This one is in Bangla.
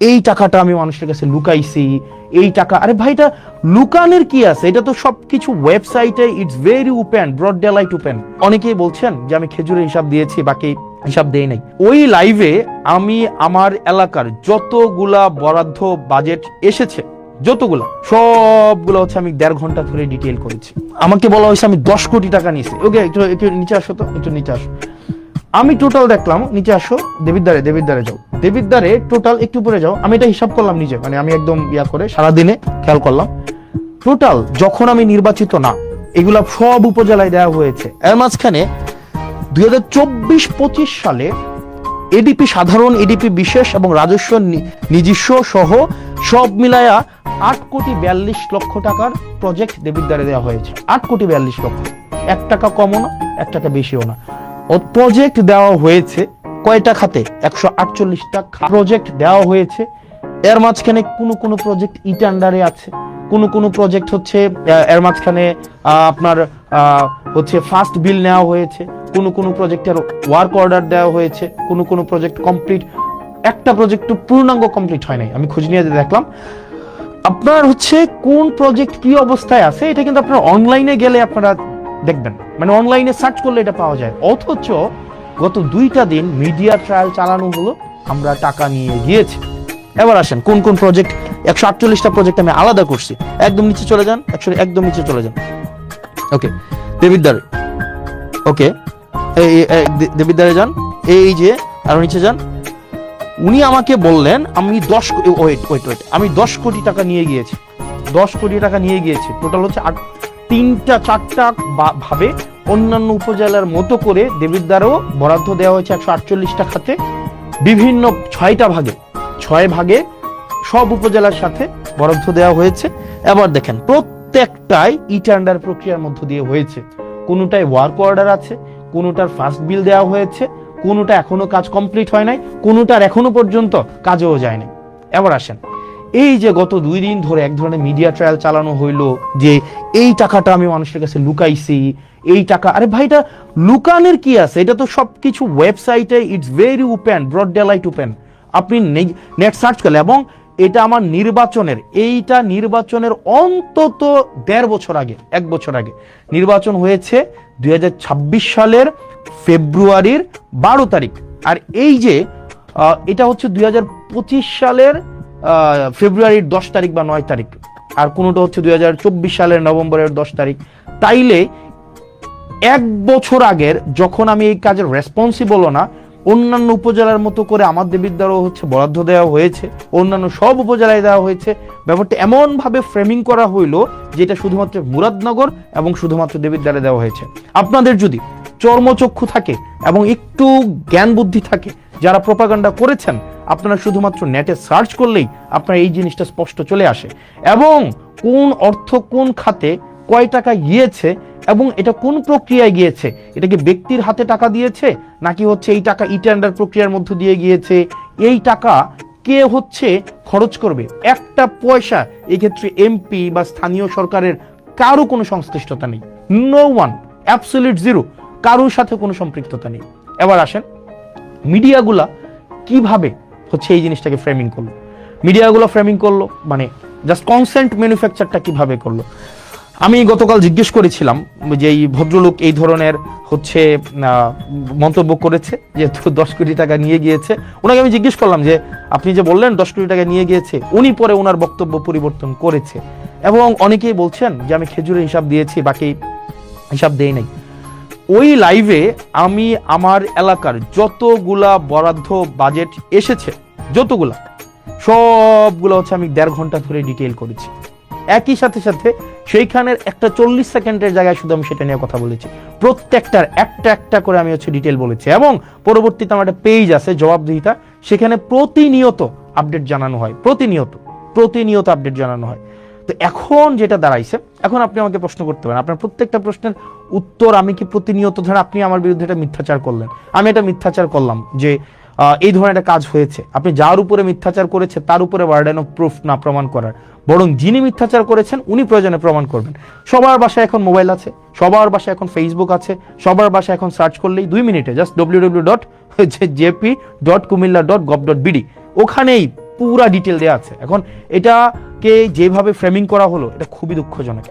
এই টাকাটা আমি মানুষের কাছে লুকাইছি, এই টাকা, আরে ভাই এটা লুকানোর কি আছে? এটা তো সবকিছু ওয়েবসাইটে, it's very open, broad daylight open. অনেকেই বলছেন যে আমি খেজুরের হিসাব দিয়েছি, বাকি হিসাব দেই নাই। ওই লাইভে আমি আমার এলাকার যতগুলা বরাদ্দ বাজেট এসেছে, যতগুলা সবগুলো হচ্ছে আমি 1.5 ঘন্টা ধরে ডিটেইল করেছি। আমাকে বলা হয়েছে আমি 10 কোটি টাকা নিয়েছি। ওকে, একটু নিচে আসো তো, একটু নিচে আসো। আমি টোটাল দেখলাম, নিচে আসো, দেবিদ্বারে যাও, দেবিদ্বারে টোটাল একটু পরে যাও। আমি এটা হিসাব করলাম নিজে, মানে আমি একদম করে সারাদিনে খেয়াল করলাম টোটাল, যখন আমি নির্বাচিত না, এগুলা সব উপজেলায় দেওয়া হয়েছে। এর মাঝখানে 2024-25 সালে এডিপি সাধারণ, এডিপি বিশেষ এবং রাজস্ব নিজস্ব সহ সব মিলায়া 8,42,00,000 টাকার প্রজেক্ট দেবিদ্বারে দেওয়া হয়েছে। 8,42,00,000, 1 টাকা কমও না, 1 টাকা বেশিও না। প্রজেক্ট দেওয়া হয়েছে কয়টা খাতে? 148টা প্রজেক্ট দেওয়া হয়েছে। এর মাঝখানে কোনো প্রজেক্ট ইটান্ডারে আছে, কোনো প্রজেক্ট হচ্ছে এর মাঝখানে আপনার হচ্ছে ফার্স্ট বিল নেওয়া হয়েছে, কোনো প্রজেক্টের ওয়ার্ক অর্ডার দেওয়া হয়েছে, কোনো প্রজেক্ট কমপ্লিট, একটা প্রজেক্ট পূর্ণাঙ্গ কমপ্লিট হয় নাই। আমি খোঁজ নিয়ে দেখলাম আপনার হচ্ছে কোন প্রজেক্ট কি অবস্থায় আছে, এটা কিন্তু আপনার অনলাইনে গেলে আপনারা দেখবেন, মানে অনলাইনে সার্চ করলে এটা পাওয়া যায়। অথচ গত 2টা দিন মিডিয়া ট্রায়াল চালানো হলো, আমরা টাকা নিয়ে গিয়েছি। এবার আসেন কোন প্রজেক্ট, 148টা প্রজেক্ট আমি আলাদা করছি। একদম নিচে চলে যান, একদম নিচে চলে যান। ওকে, দেবিদ্বারে, ওকে দেবিদ্বারে যান, এই যে আরো নিচে যান। উনি আমাকে বললেন আমি 10 কোটি টাকা নিয়ে গিয়েছি, 10 কোটি টাকা নিয়ে গিয়েছি। টোটাল হচ্ছে 3-4টা ভাবে অন্যান্য উপজেলার মতো করে দেবিদ্বারেও বরাদ্দ দেওয়া হয়েছে 148টা খাতে, বিভিন্ন 6 ভাগে সব উপজেলার সাথে বরাদ্দ দেওয়া হয়েছে। এবার দেখেন প্রত্যেকটাই টেন্ডার প্রক্রিয়ার মধ্য দিয়ে হয়েছে। কোনোটায় ওয়ার্ক অর্ডার আছে, কোনোটার ফার্স্ট বিল দেওয়া হয়েছে, কোনোটা এখনো কাজ কমপ্লিট হয় নাই, কোনোটার এখনো পর্যন্ত কাজও যায় নাই। এবার আসেন, এই যে গত 2 দিন ধরে এক ধরনের মিডিয়া ট্রায়াল চালানো হইলো যে এই টাকাটা আমি মানুষের কাছে লুকাইছি, এই টাকা, আরে ভাই এটা লুকানোর কি আছে? এটা তো সবকিছু ওয়েবসাইটে, it's very open, broad daylight open. আপনি নেট সার্চ করলে, এবং এটা আমার নির্বাচনের অন্তত 1.5 বছর আগে, 1 বছর আগে নির্বাচন হয়েছে 2026 সালের ফেব্রুয়ারির 12 তারিখ। আর এই যে এটা হচ্ছে 2025 সালের ফেব্রুয়ারির 10 তারিখ বা 9 তারিখ, আর কোনোটা হচ্ছে 2024 সালের নভেম্বরের 10 তারিখ। তাইলে 1 বছর আগের, যখন আমি এই কাজের রেসপন্সিবল না, অন্যান্য উপজেলার মতো করে আমার দেবিদ্বারও হচ্ছে বরাদ্দ দেওয়া হয়েছে, অন্যান্য সব উপজেলায় দেওয়া হয়েছে। ব্যাপারটা এমন ভাবে ফ্রেমিং করা হইলো যেটা শুধুমাত্র মুরাদনগর এবং শুধুমাত্র দেবিদ্বারে দেওয়া হয়েছে। আপনাদের যদি চর্মচক্ষু থাকে এবং একটু জ্ঞান বুদ্ধি থাকে, যারা প্রোপাগান্ডা করেছেন, আপনারা শুধুমাত্র নেটে সার্চ করলেই আপনার এই জিনিসটা স্পষ্ট চলে আসে, এবং কোন অর্থ কোন খাতে কয় টাকা গিয়েছে এবং এটা কোন প্রক্রিয়ায় গিয়েছে, এটা কি ব্যক্তির হাতে টাকা দিয়েছে নাকি হচ্ছে এই টাকা টেন্ডার প্রক্রিয়ার মধ্য দিয়ে গিয়েছে, এই টাকা কে হচ্ছে খরচ করবে, একটা পয়সা এক্ষেত্রে এমপি বা স্থানীয় সরকারের কারো কোনো সংশ্লিষ্টতা নেই। নো ওয়ান, অ্যাবসলিউট জিরো, কারোর সাথে কোনো সম্পৃক্ততা নেই। এবার আসেন মিডিয়াগুলা কিভাবে হচ্ছে এই জিনিসটাকে ফ্রেমিং করলো। মিডিয়াগুলো ফ্রেমিং করলো মানে জাস্ট কনসেন্ট ম্যানুফ্যাকচারটা কিভাবে করলো। আমি গতকাল জিজ্ঞেস করেছিলাম যে এই ভদ্রলোক এই ধরনের হচ্ছে মন্তব্য করেছে, যেহেতু 10 কোটি টাকা নিয়ে গিয়েছে, ওনাকে আমি জিজ্ঞেস করলাম যে আপনি যে বললেন 10 কোটি টাকা নিয়ে গিয়েছে, উনি পরে ওনার বক্তব্য পরিবর্তন করেছে, এবং অনেকেই বলছেন যে আমি খেজুরের হিসাব দিয়েছি, বাকি হিসাব দেই নাই। ওই লাইভে আমি আমার এলাকার যতগুলা বরাদ্দ বাজেট এসেছে, যতগুলা সবগুলো হচ্ছে আমি 1.5 ঘন্টা ধরে ডিটেইল করেছি। একই সাথে সেইখানের একটা 40 সেকেন্ডের জায়গায় শুধু আমি সেটা নিয়ে কথা বলেছি, প্রত্যেকটার একটা করে আমি হচ্ছে ডিটেইল বলেছি। এবং পরবর্তীতে আমার একটা পেজ আছে জবাবদিহিতা, সেখানে প্রতিনিয়ত আপডেট জানানো হয়, প্রতিনিয়ত আপডেট জানানো হয়। তো এখন যেটা দাঁড়াইছে, এখন আপনি আমাকে প্রশ্ন করতে পারেন, আপনার প্রত্যেকটা প্রশ্নের উত্তর আমি কি প্রতিনিয়ত, ধরেন আপনি আমার বিরুদ্ধে একটা মিথ্যাচার করলেন, আমি একটা মিথ্যাচার করলাম যে এই ধরনের একটা কাজ হয়েছে, আপনি যার উপরে মিথ্যাচার করেছে তার উপরে বার্ডেন অফ প্রুফ না প্রমাণ করার, বরং যিনি মিথ্যাচার করেছেন উনি প্রয়োজনে প্রমাণ করবেন। সবার বাসায় এখন মোবাইল আছে, সবার বাসায় এখন ফেসবুক আছে, সবার বাসায় এখন সার্চ করলেই 2 মিনিটে জাস্ট www.jp.kumilla.gov.bd ওখানেই পুরা ডিটেল দেওয়া আছে। এখন এটাকে যেভাবে ফ্রেমিং করা হলো এটা খুবই দুঃখজনক।